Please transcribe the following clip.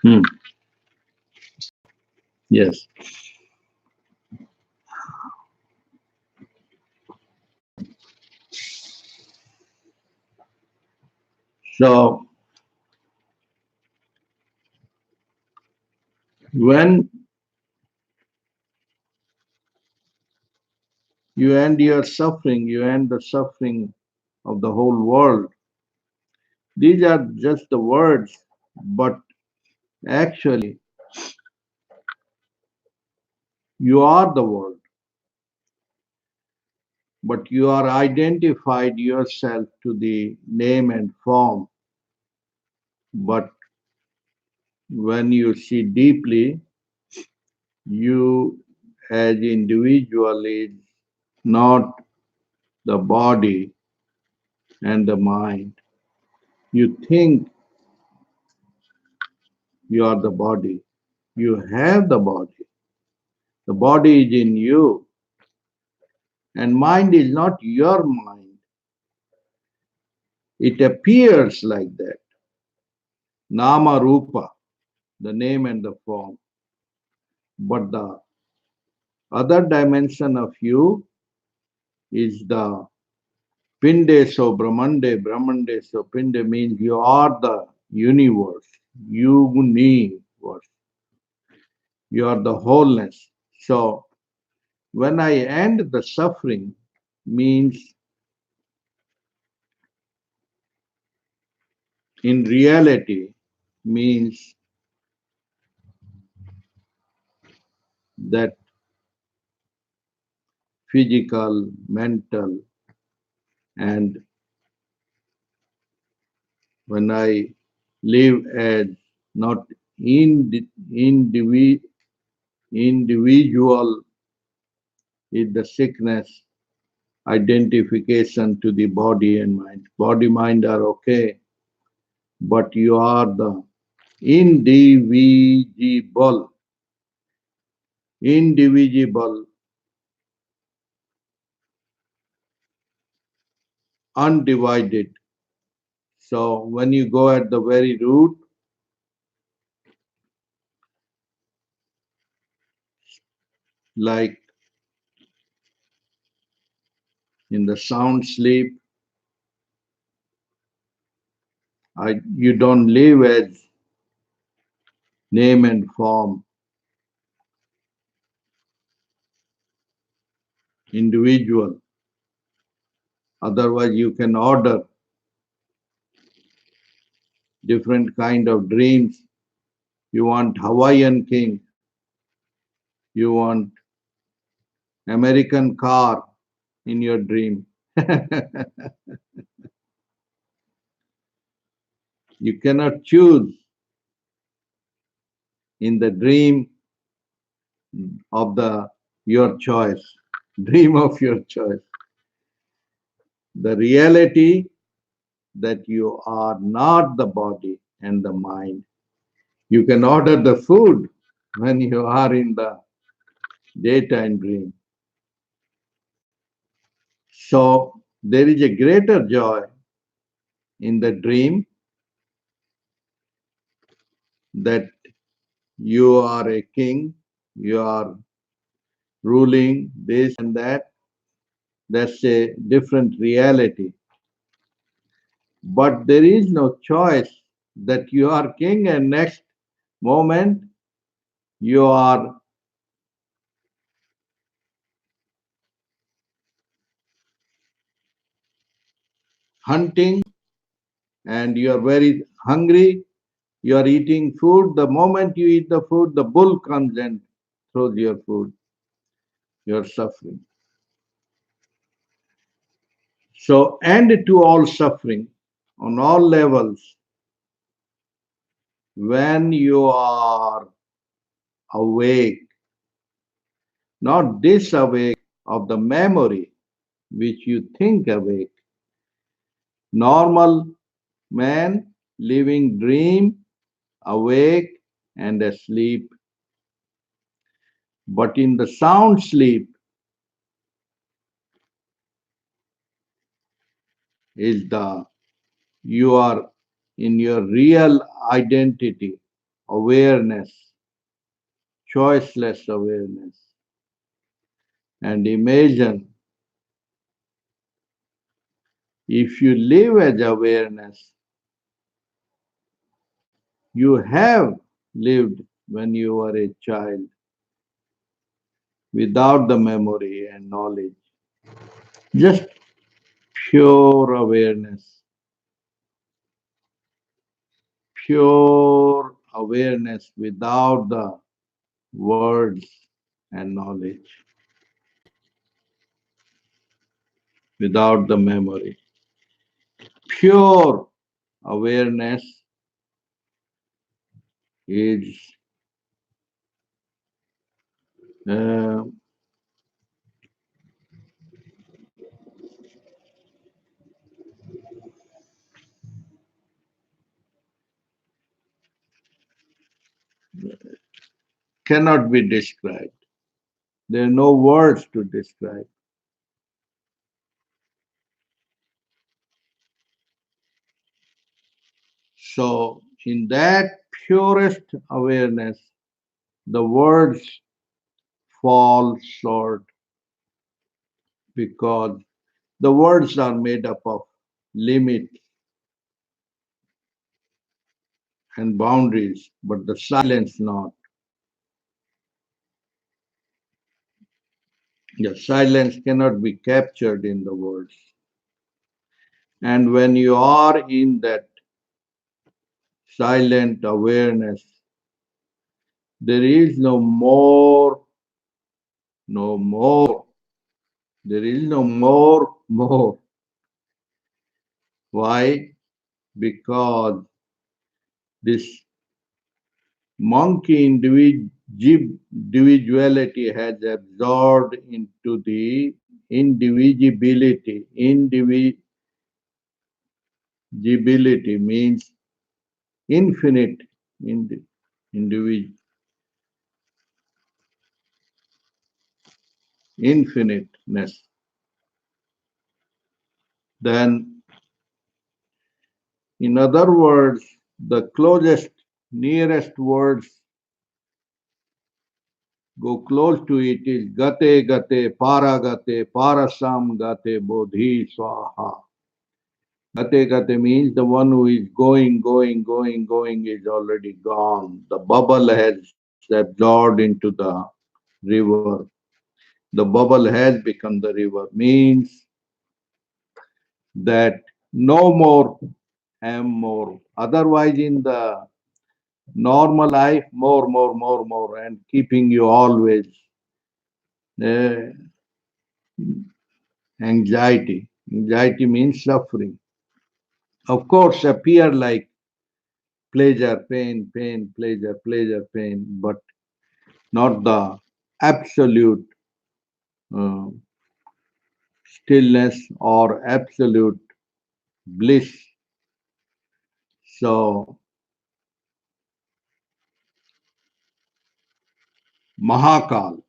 Hmm. Yes. So when you end your suffering, you end the suffering of the whole world. These are just the words, but actually, you are the world, but you are identified yourself to the name and form. But when you see deeply, you as individual is not the body and the mind. You think you are the body. You have the body. The body is in you, and mind is not your mind. It appears like that. Nama Rupa, the name and the form. But the other dimension of you is the Pinde so Brahmande, Brahmande so Pinde means you are the universe, universe. You are the wholeness. So when I end the suffering, means in reality, means that physical, mental, and when I live as not individual is the sickness identification to the body and mind. Body, mind are okay, but you are the indivisible, indivisible, undivided. So when you go at the very root, like in the sound sleep, you don't live as name and form, individual. Otherwise, you can order different kind of dreams. You want Hawaiian king, you want American car in your dream. You cannot choose in the dream of the your choice, dream of your choice. The reality that you are not the body and the mind. You can order the food when you are in the daytime dream. So there is a greater joy in the dream that you are a king, you are ruling this and that. That's a different reality. But there is no choice that you are king and next moment you are hunting and you are very hungry. You are eating food. The moment you eat the food, the bull comes and throws your food. You are suffering. So, end to all suffering on all levels when you are awake, not this awake of the memory which you think awake. Normal man living dream, awake and asleep. But in the sound sleep is the you are in your real identity awareness, choiceless awareness. And imagine if you live as awareness, you have lived when you were a child without the memory and knowledge, just pure awareness, pure awareness without the words and knowledge, without the memory. Pure awareness is uh, cannot be described. There are no words to describe. So, in that purest awareness, the words fall short because the words are made up of limits and boundaries, but the silence not. The silence cannot be captured in the words. And when you are in that silent awareness, there is no more, no more. There is no more, more. Why? Because this monkey individuality has absorbed into the indivisibility. Indivisibility means infinite individual, infiniteness. Then, in other words, the closest, nearest words go close to it is gate gate paragate parasam gate bodhi swaha. Gate gate means the one who is going, going, going, going is already gone. The bubble has absorbed into the river. The bubble has become the river, means that no more am more. Otherwise, in the normal life, more, and keeping you always uh, anxiety. Anxiety means suffering. Of course, appear like pleasure, pain, pleasure, pain, but not the absolute uh, stillness or absolute bliss. So, Mahakal,